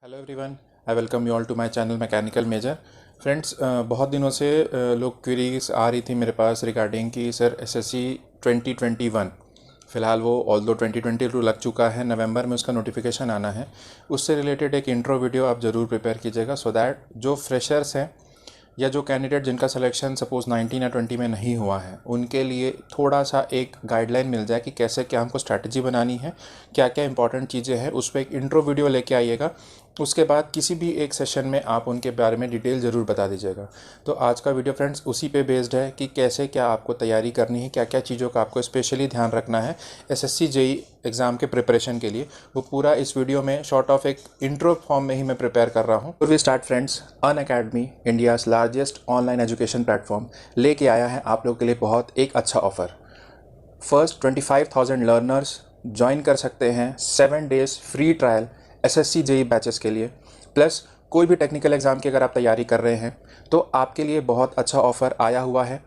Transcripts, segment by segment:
Hello everyone, I welcome you all to my channel mechanical major. Friends, बहुत दिनों से लोग क्वेरीज आ रही थी मेरे पास रिगार्डिंग कि सर एसएससी 2021 फ़िलहाल वो ऑल्दो 2022 लग चुका है, नवंबर में उसका नोटिफिकेशन आना है। उससे रिलेटेड एक इंट्रो वीडियो आप ज़रूर प्रिपेयर कीजिएगा सो दैट जो फ्रेशर्स हैं या जो कैंडिडेट जिनका सिलेक्शन सपोज़ 19 या 20 में नहीं हुआ है उनके लिए थोड़ा सा एक गाइडलाइन मिल जाए कि कैसे क्या हमको स्ट्रैटेजी बनानी है, क्या क्या इंपॉर्टेंट चीज़ें हैं। उस पर एक इंट्रो वीडियो लेके आइएगा। उसके बाद किसी भी एक सेशन में आप उनके बारे में डिटेल ज़रूर बता दीजिएगा। तो आज का वीडियो फ्रेंड्स उसी पे बेस्ड है कि कैसे क्या आपको तैयारी करनी है, क्या क्या चीज़ों का आपको स्पेशली ध्यान रखना है एसएससी जेई एग्ज़ाम के प्रिपरेशन के लिए। वो पूरा इस वीडियो में शॉर्ट ऑफ एक इंट्रो फॉर्म में ही मैं प्रिपेयर कर रहा हूँ। We start friends, Unacademy India's largest online education platform लेके आया है आप लोग के लिए बहुत एक अच्छा ऑफर। फर्स्ट 25,000 लर्नर्स ज्वाइन कर सकते हैं 7 days free trial SSC JE batches के लिए। प्लस कोई भी टेक्निकल एग्ज़ाम की अगर आप तैयारी कर रहे हैं तो आपके लिए बहुत अच्छा ऑफ़र आया हुआ है।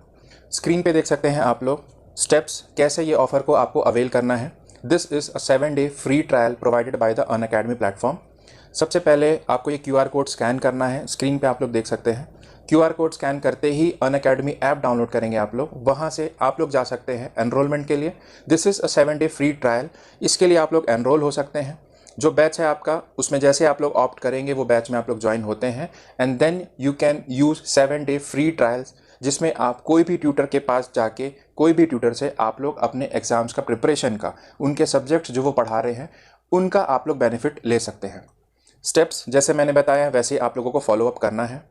स्क्रीन पे देख सकते हैं आप लोग स्टेप्स कैसे ये ऑफ़र को आपको अवेल करना है। This is a 7 day free trial provided by the Unacademy platform. सबसे पहले आपको ये QR कोड स्कैन करना है। स्क्रीन पे आप लोग देख सकते हैं QR कोड स्कैन करते ही अनअकैडमी ऐप डाउनलोड करेंगे आप लोग। वहाँ से आप लोग जा सकते हैं एनरोलमेंट के लिए। This is a 7 day free trial. इसके लिए आप लोग एनरोल हो सकते हैं। जो बैच है आपका उसमें जैसे आप लोग ऑप्ट करेंगे वो बैच में आप लोग ज्वाइन होते हैं and then you can use 7 day free trials, जिसमें आप कोई भी ट्यूटर के पास जाके कोई भी ट्यूटर से आप लोग अपने एग्ज़ाम्स का प्रिपरेशन का, उनके सब्जेक्ट्स जो वो पढ़ा रहे हैं उनका आप लोग बेनिफिट ले सकते हैं। स्टेप्स जैसे मैंने बताया वैसे ही आप लोगों को फॉलो अप करना है।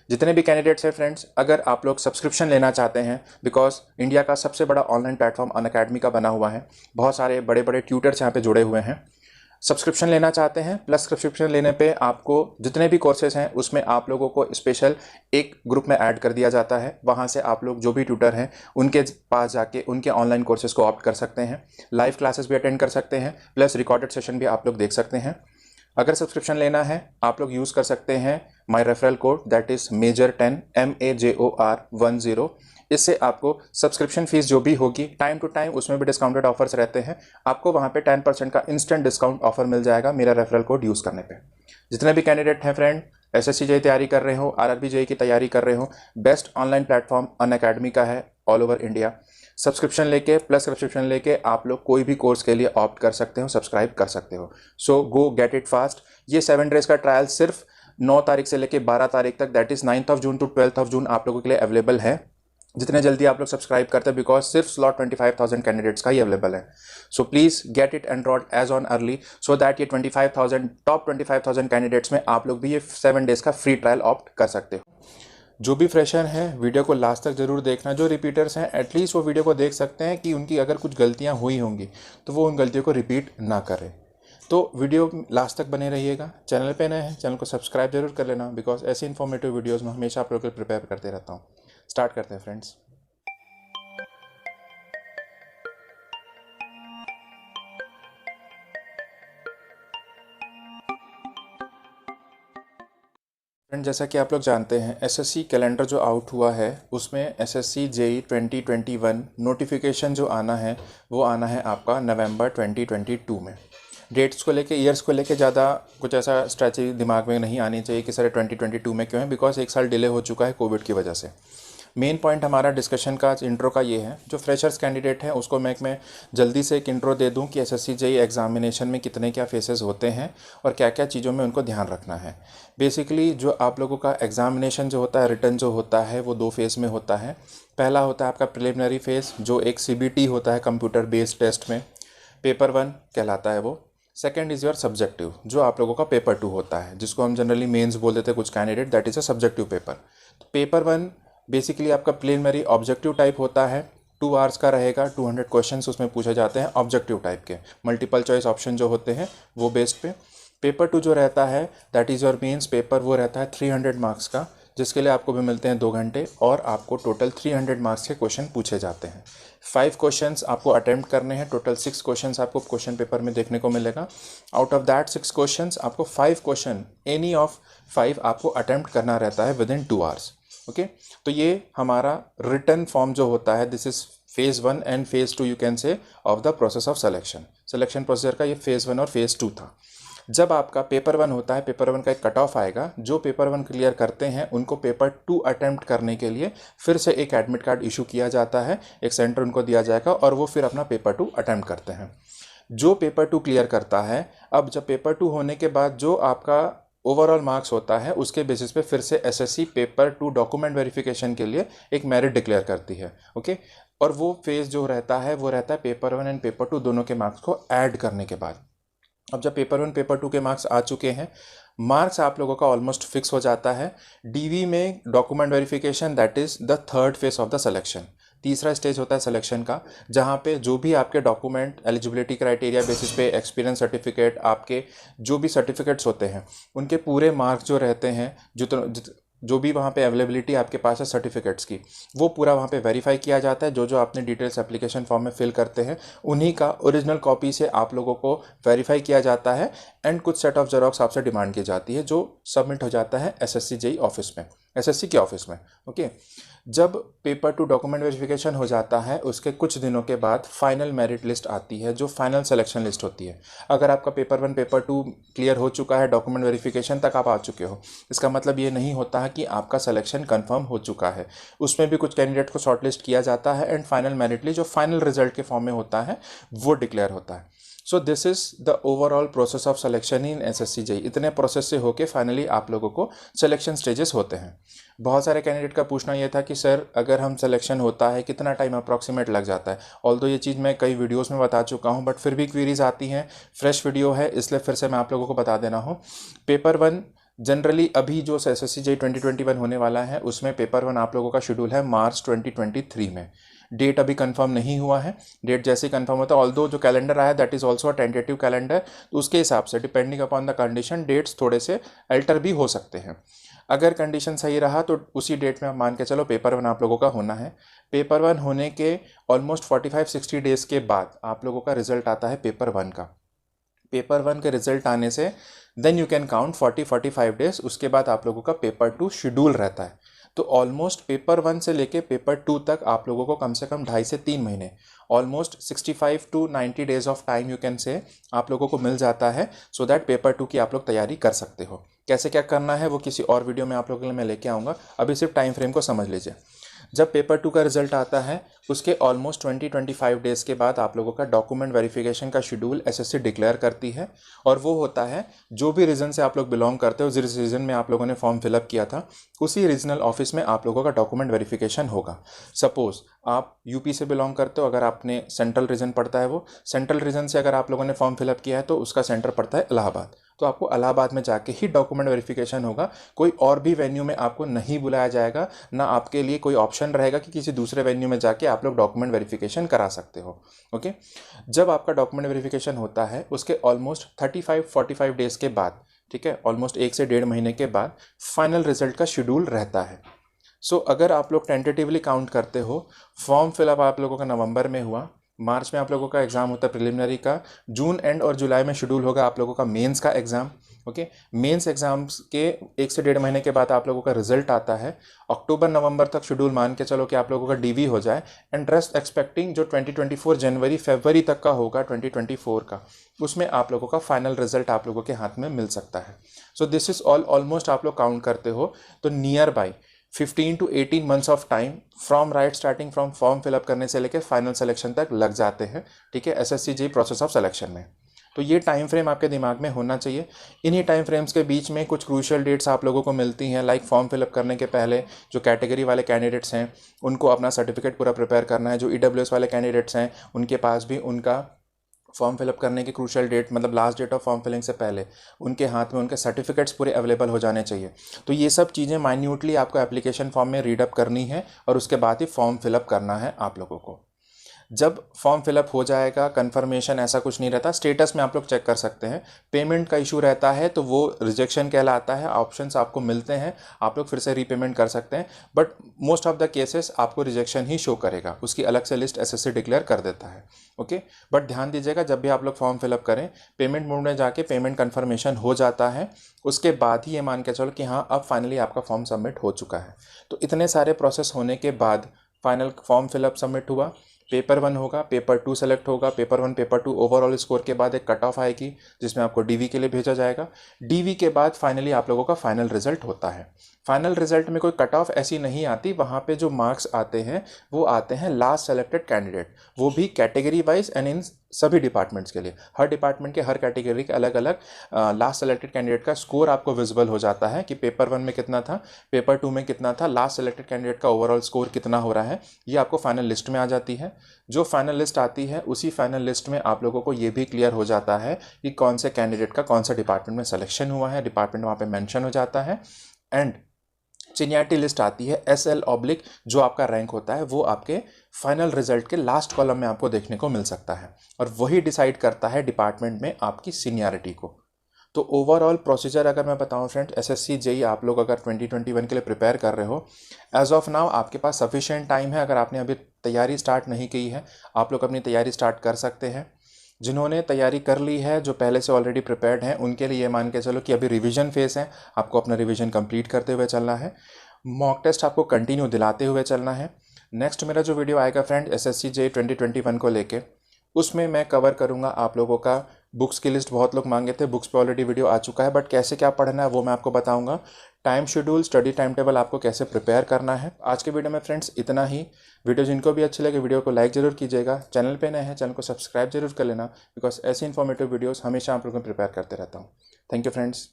जितने भी कैंडिडेट्स हैं फ्रेंड्स, अगर आप लोग सब्सक्रिप्शन लेना चाहते हैं, बिकॉज इंडिया का सबसे बड़ा ऑनलाइन प्लेटफॉर्म अनअकैडमी का बना हुआ है, बहुत सारे बड़े बड़े ट्यूटर्स यहाँ पे जुड़े हुए हैं। सब्सक्रिप्शन लेना चाहते हैं, प्लस सब्सक्रिप्शन लेने पे आपको जितने भी कोर्सेज हैं उसमें आप लोगों को स्पेशल एक ग्रुप में ऐड कर दिया जाता है। वहाँ से आप लोग जो भी ट्यूटर हैं उनके पास जाके उनके ऑनलाइन कोर्सेज को ऑप्ट कर सकते हैं, लाइव क्लासेस भी अटेंड कर सकते हैं, प्लस रिकॉर्डेड सेशन भी आप लोग देख सकते हैं। अगर सब्सक्रिप्शन लेना है आप लोग यूज़ कर सकते हैं my referral code that is MEJOR10 MAJOR10। इससे आपको सब्सक्रिप्शन फीस जो भी होगी टाइम टू टाइम उसमें भी डिस्काउंटेड ऑफर्स रहते हैं। आपको वहाँ पे 10% का इंस्टेंट डिस्काउंट ऑफर मिल जाएगा मेरा रेफरल कोड यूज़ करने पे। जितने भी कैंडिडेट हैं फ्रेंड, एसएससी जेई तैयारी कर रहे हो, आरआरबी जेई की तैयारी कर रहे हो, बेस्ट ऑनलाइन प्लेटफॉर्म अनअकैडमी का है ऑल ओवर इंडिया। सब्सक्रिप्शन लेके प्लस सब्सक्रिप्शन लेके आप लोग कोई भी कोर्स के लिए ऑप्ट कर सकते हो, सब्सक्राइब कर सकते हो। सो गो गेट इट फास्ट। ये 7 डेज का ट्रायल सिर्फ 9 तारीख से लेके 12 तारीख तक, that is 9th of June to 12th of June आप लोगों के लिए अवेलेबल है। जितने जल्दी आप लोग सब्सक्राइब करते हैं, बिकॉज सिर्फ स्लॉट 25,000 कैंडिडेट्स का ही अवेलेबल है। So please get it enrolled as on early so that ये 25,000 टॉप 25,000 कैंडिडेट्स में आप लोग भी ये 7 डेज का फ्री ट्रायल ऑप्ट कर सकते हो। जो भी फ्रेशर हैं वीडियो को लास्ट तक ज़रूर देखना। जो रिपीटर्स हैं एटलीस्ट वो वीडियो को देख सकते हैं कि उनकी अगर कुछ गलतियां हुई होंगी तो वो उन गलतियों को रिपीट ना करें। तो वीडियो लास्ट तक बने रहिएगा। चैनल पे नए हैं, चैनल को सब्सक्राइब जरूर कर लेना, बिकॉज ऐसे इन्फॉर्मेटिव वीडियोज़ में हमेशा आप लोग को प्रिपेयर करते रहता हूँ। स्टार्ट करते हैं फ्रेंड्स। फ्रेंड, जैसा कि आप लोग जानते हैं एसएससी कैलेंडर जो आउट हुआ है उसमें एसएससी जेई 2021 नोटिफिकेशन जो आना है वो आना है आपका नवंबर 2022 में। डेट्स को लेके, ईयर्स को लेके ज़्यादा कुछ ऐसा स्ट्रैटेजी दिमाग में नहीं आनी चाहिए कि सर 2022 में क्यों है, बिकॉज एक साल डिले हो चुका है कोविड की वजह से। मेन पॉइंट हमारा डिस्कशन का इंट्रो का ये है, जो फ्रेशर्स कैंडिडेट हैं उसको मैं जल्दी से एक इंट्रो दे दूं कि एसएससी जेई एग्जामिनेशन में कितने क्या फेसेस होते हैं और क्या क्या चीज़ों में उनको ध्यान रखना है। बेसिकली जो आप लोगों का एग्जामिनेशन जो होता है, रिटर्न जो होता है वो 2 फेज़ में होता है। पहला होता है आपका प्रिलिमिनरी फेज़ जो एक CBT होता है कंप्यूटर बेस्ड टेस्ट में, पेपर 1 कहलाता है वो। सेकेंड इज़ योर सब्जेक्टिव जो आप लोगों का पेपर 2 होता है, जिसको हम जनरली मेंस बोल देते हैं कुछ candidate, that is a subjective paper. तो पेपर 1 बेसिकली आपका प्रिलिमिनरी ऑब्जेक्टिव टाइप होता है, 2 आवर्स का रहेगा, 200 क्वेश्चंस उसमें पूछे जाते हैं ऑब्जेक्टिव टाइप के, मल्टीपल चॉइस ऑप्शन जो होते हैं वो बेस्ड पे। पेपर 2 जो रहता है that is your mains paper, वो रहता है 300 मार्क्स का, जिसके लिए आपको भी मिलते हैं 2 घंटे और आपको टोटल 300 मार्क्स के क्वेश्चन पूछे जाते हैं। 5 क्वेश्चंस आपको अटेम्प्ट करने हैं, टोटल 6 क्वेश्चंस आपको क्वेश्चन पेपर में देखने को मिलेगा। आउट ऑफ दैट 6 क्वेश्चंस आपको 5 क्वेश्चन एनी ऑफ 5 आपको अटेम्प्ट करना रहता है विद इन 2 आवर्स। ओके, तो ये हमारा रिटर्न फॉर्म जो होता है, this is phase 1 and phase 2 you can say of the process of selection procedure का। ये फेज़ 1 और फेज़ 2 था। जब आपका पेपर 1 होता है, पेपर 1 का एक कट ऑफ आएगा, जो पेपर 1 क्लियर करते हैं उनको पेपर 2 अटेम्प्ट करने के लिए फिर से एक एडमिट कार्ड इशू किया जाता है, एक सेंटर उनको दिया जाएगा और वो फिर अपना पेपर 2 अटेम्प्ट करते हैं। जो पेपर 2 क्लियर करता है, अब जब पेपर 2 होने के बाद जो आपका ओवरऑल मार्क्स होता है उसके बेसिस पे फिर से एसएससी पेपर 2 डॉक्यूमेंट वेरिफिकेशन के लिए एक मेरिट डिक्लेयर करती है। ओके, और वो फेज जो रहता है वो रहता है पेपर 1 एंड पेपर 2 दोनों के मार्क्स को ऐड करने के बाद। अब जब पेपर 1 पेपर 2 के मार्क्स आ चुके हैं, मार्क्स आप लोगों का ऑलमोस्ट फिक्स हो जाता है। डीवी में document verification, that is the third phase of the selection. तीसरा स्टेज होता है सिलेक्शन का, जहाँ पे जो भी आपके डॉक्यूमेंट एलिजिबिलिटी क्राइटेरिया बेसिस पे एक्सपीरियंस सर्टिफिकेट, आपके जो भी सर्टिफिकेट्स होते हैं उनके पूरे मार्क्स जो रहते हैं, जो भी वहाँ पे अवेलेबिलिटी आपके पास है सर्टिफिकेट्स की, वो पूरा वहाँ पे वेरीफाई किया जाता है। जो जो आपने डिटेल्स एप्लीकेशन फॉर्म में फिल करते हैं उन्हीं का ओरिजिनल कॉपी से आप लोगों को वेरीफाई किया जाता है एंड कुछ सेट ऑफ जेरॉक्स आपसे डिमांड की जाती है जो सबमिट हो जाता है एसएससी जेई ऑफिस में, एसएससी के ऑफिस में। ओके, जब पेपर 2 डॉक्यूमेंट वेरिफिकेशन हो जाता है उसके कुछ दिनों के बाद फाइनल मेरिट लिस्ट आती है, जो फाइनल सिलेक्शन लिस्ट होती है। अगर आपका पेपर 1 पेपर 2 क्लियर हो चुका है, डॉक्यूमेंट वेरिफिकेशन तक आप आ चुके हो, इसका मतलब ये नहीं होता है कि आपका सिलेक्शन कंफर्म हो चुका है। उसमें भी कुछ कैंडिडेट को शॉर्टलिस्ट किया जाता है एंड फाइनल मेरिट लिस्ट जो फाइनल रिजल्ट के फॉर्म में होता है वो डिक्लेयर होता है। So this is the overall process of selection in SSC JE. इतने प्रोसेस से होके फाइनली आप लोगों को सिलेक्शन स्टेजेस होते हैं। बहुत सारे कैंडिडेट का पूछना यह था कि सर अगर हम सिलेक्शन होता है कितना टाइम अप्रॉक्सीमेट लग जाता है। ऑल्दो ये चीज़ मैं कई वीडियोस में बता चुका हूं, बट फिर भी क्वेरीज आती हैं, फ्रेश वीडियो है इसलिए फिर से मैं आप लोगों को बता देना हूँ। पेपर 1 जनरली अभी जो एसएससी जेई 2021 होने वाला है उसमें पेपर 1 आप लोगों का शेड्यूल है मार्च 2023 में। डेट अभी कंफर्म नहीं हुआ है, डेट जैसे ही कंफर्म होता है, ऑल्दो जो कैलेंडर आया that is also a tentative calendar, तो उसके हिसाब से depending upon the condition dates थोड़े से अल्टर भी हो सकते हैं। अगर कंडीशन सही रहा तो उसी डेट में आप मान के चलो पेपर 1 आप लोगों का होना है। पेपर 1 होने के ऑलमोस्ट 45-60 डेज के बाद आप लोगों का रिजल्ट आता है पेपर 1 का। पेपर 1 के रिजल्ट आने से then you can count 40-45 days, उसके बाद आप लोगों का पेपर 2 शेड्यूल रहता है। तो ऑलमोस्ट पेपर 1 से लेके पेपर 2 तक आप लोगों को कम से कम 2.5 से 3 महीने, almost 65 to 90 days of time you can say आप लोगों को मिल जाता है, सो दैट पेपर 2 की आप लोग तैयारी कर सकते हो। कैसे क्या करना है वो किसी और वीडियो में आप लोगों के लिए मैं लेके आऊँगा, अभी सिर्फ टाइम फ्रेम को समझ लीजिए। जब पेपर 2 का रिजल्ट आता है उसके ऑलमोस्ट 20-25 डेज के बाद आप लोगों का डॉक्यूमेंट वेरिफिकेशन का शेड्यूल एसएससी डिक्लेयर करती है, और वो होता है जो भी रीजन से आप लोग बिलोंग करते हो, जिस रीजन में आप लोगों ने फॉर्म फिलअप किया था उसी रीजनल ऑफिस में आप लोगों का डॉक्यूमेंट वेरिफिकेशन होगा। सपोज आप यूपी से बिलोंग करते हो, अगर आपने सेंट्रल रीजन पड़ता है, वो सेंट्रल रीजन से अगर आप लोगों ने फॉर्म फिलअप किया है तो उसका सेंटर पड़ता है इलाहाबाद, तो आपको इलाहाबाद में जाके ही डॉक्यूमेंट वेरिफिकेशन होगा। कोई और भी वेन्यू में आपको नहीं बुलाया जाएगा, ना आपके लिए कोई ऑप्शन रहेगा कि किसी दूसरे वेन्यू में जाके आप लोग डॉक्यूमेंट वेरिफिकेशन करा सकते हो। ओके, जब आपका डॉक्यूमेंट वेरिफिकेशन होता है उसके ऑलमोस्ट 35-45 डेज के बाद, ठीक है, ऑलमोस्ट 1 से 1.5 महीने के बाद फाइनल रिजल्ट का शेड्यूल रहता है। सो अगर आप लोग टेंटेटिवली काउंट करते हो, फॉर्म फिलअप आप लोगों का नवंबर में हुआ, मार्च में आप लोगों का एग्जाम होता है प्रिलिमिनरी का, जून एंड और जुलाई में शेड्यूल होगा आप लोगों का मेंस का एग्जाम। ओके, मेंस एग्जाम्स के 1 से 1.5 महीने के बाद आप लोगों का रिजल्ट आता है। अक्टूबर नवंबर तक शेड्यूल मान के चलो कि आप लोगों का डीवी हो जाए, एंड रेस्ट एक्सपेक्टिंग जो 2024 जनवरी फरवरी तक का होगा 2024 का, उसमें आप लोगों का फाइनल रिजल्ट आप लोगों के हाथ में मिल सकता है। सो दिस इज ऑलमोस्ट आप लोग काउंट करते हो तो near by 15 to 18 months of time from right starting from form fill up करने से लेकर फाइनल सिलेक्शन तक लग जाते हैं, ठीक है, SSC JEE process of selection में। तो ये टाइम फ्रेम आपके दिमाग में होना चाहिए। इन्हीं टाइम फ्रेम्स के बीच में कुछ क्रूशियल डेट्स आप लोगों को मिलती हैं, लाइक फॉर्म फिलअप करने के पहले जो कैटेगरी वाले कैंडिडेट्स हैं उनको अपना सर्टिफिकेट पूरा प्रिपेयर करना है, जो ईडब्ल्यूएस वाले कैंडिडेट्स हैं उनके पास भी उनका फॉर्म फिलअप करने की क्रूशियल डेट, मतलब last date of form filling से पहले उनके हाथ में उनके सर्टिफिकेट्स पूरे अवेलेबल हो जाने चाहिए। तो ये सब चीज़ें माइन्यूटली आपको एप्लीकेशन फॉर्म में रीडअप करनी है और उसके बाद ही फॉर्म फिलअप करना है आप लोगों को। जब फॉर्म फिलअप हो जाएगा, कंफर्मेशन ऐसा कुछ नहीं रहता, स्टेटस में आप लोग चेक कर सकते हैं। पेमेंट का इशू रहता है तो वो रिजेक्शन कहलाता है, ऑप्शंस आपको मिलते हैं, आप लोग फिर से रीपेमेंट कर सकते हैं, but most of the cases आपको रिजेक्शन ही शो करेगा, उसकी अलग से लिस्ट एसएससी डिक्लेयर कर देता है। ओके, बट ध्यान दीजिएगा जब भी आप लोग फॉर्म फिलअप करें, पेमेंट मोड में जाके पेमेंट कन्फर्मेशन हो जाता है, उसके बाद ही ये मान के चलो कि हाँ अब फाइनली आपका फॉर्म सबमिट हो चुका है। तो इतने सारे प्रोसेस होने के बाद फाइनल फॉर्म फिलअप सबमिट हुआ, पेपर 1 होगा, पेपर 2 सेलेक्ट होगा, पेपर 1 पेपर 2 ओवरऑल स्कोर के बाद एक कट ऑफ आएगी जिसमें आपको डीवी के लिए भेजा जाएगा। डीवी के बाद फाइनली आप लोगों का फाइनल रिजल्ट होता है। फाइनल रिजल्ट में कोई कट ऑफ ऐसी नहीं आती, वहाँ पे जो मार्क्स आते हैं वो आते हैं लास्ट सेलेक्टेड कैंडिडेट, वो भी कैटेगरी वाइज एंड इन सभी डिपार्टमेंट्स के लिए। हर डिपार्टमेंट के हर कैटेगरी के अलग अलग लास्ट सेलेक्टेड कैंडिडेट का स्कोर आपको विजिबल हो जाता है कि पेपर 1 में कितना था, पेपर 2 में कितना था, लास्ट सेलेक्टेड कैंडिडेट का ओवरऑल स्कोर कितना हो रहा है, ये आपको फाइनल लिस्ट में आ जाती है। जो फाइनल लिस्ट आती है उसी फाइनल लिस्ट में आप लोगों को ये भी क्लियर हो जाता है कि कौन से कैंडिडेट का कौन सा डिपार्टमेंट में सिलेक्शन हुआ है, डिपार्टमेंट वहाँ पे मेंशन हो जाता है। एंड सीनियरिटी लिस्ट आती है, SL/ जो आपका रैंक होता है वो आपके फाइनल रिजल्ट के लास्ट कॉलम में आपको देखने को मिल सकता है, और वही डिसाइड करता है डिपार्टमेंट में आपकी सीनियरिटी को। तो ओवरऑल प्रोसीजर अगर मैं बताऊं फ्रेंड्स, SSC JEE आप लोग अगर 2021 के लिए प्रिपेयर कर रहे हो, एज ऑफ नाउ आपके पास सफिशिएंट टाइम है। अगर आपने अभी तैयारी स्टार्ट नहीं की है, आप लोग अपनी तैयारी स्टार्ट कर सकते हैं। जिन्होंने तैयारी कर ली है, जो पहले से ऑलरेडी प्रिपेयर्ड हैं, उनके लिए ये मान के चलो कि अभी रिवीजन फेस है, आपको अपना रिवीजन कंप्लीट करते हुए चलना है। मॉक टेस्ट आपको कंटिन्यू दिलाते हुए चलना है। नेक्स्ट मेरा जो वीडियो आएगा फ्रेंड SSC JEE 2021 को लेके, उसमें मैं कवर करूंगा आप लोगों का बुक्स की लिस्ट। बहुत लोग मांगे थे, बुक्स पे ऑलरेडी वीडियो आ चुका है, बट कैसे क्या पढ़ना है वो मैं आपको बताऊंगा। Time schedule, study time table आपको कैसे प्रिपेयर करना है। आज के वीडियो में फ्रेंड्स इतना ही। वीडियो जिनको भी अच्छी लगे वीडियो को लाइक जरूर कीजिएगा। चैनल पे नए हैं, चैनल को सब्सक्राइब जरूर कर लेना, बिकॉज ऐसी इन्फॉर्मेटिव वीडियोस हमेशा आप लोगों को प्रिपेयर करते रहता हूँ। Thank you friends.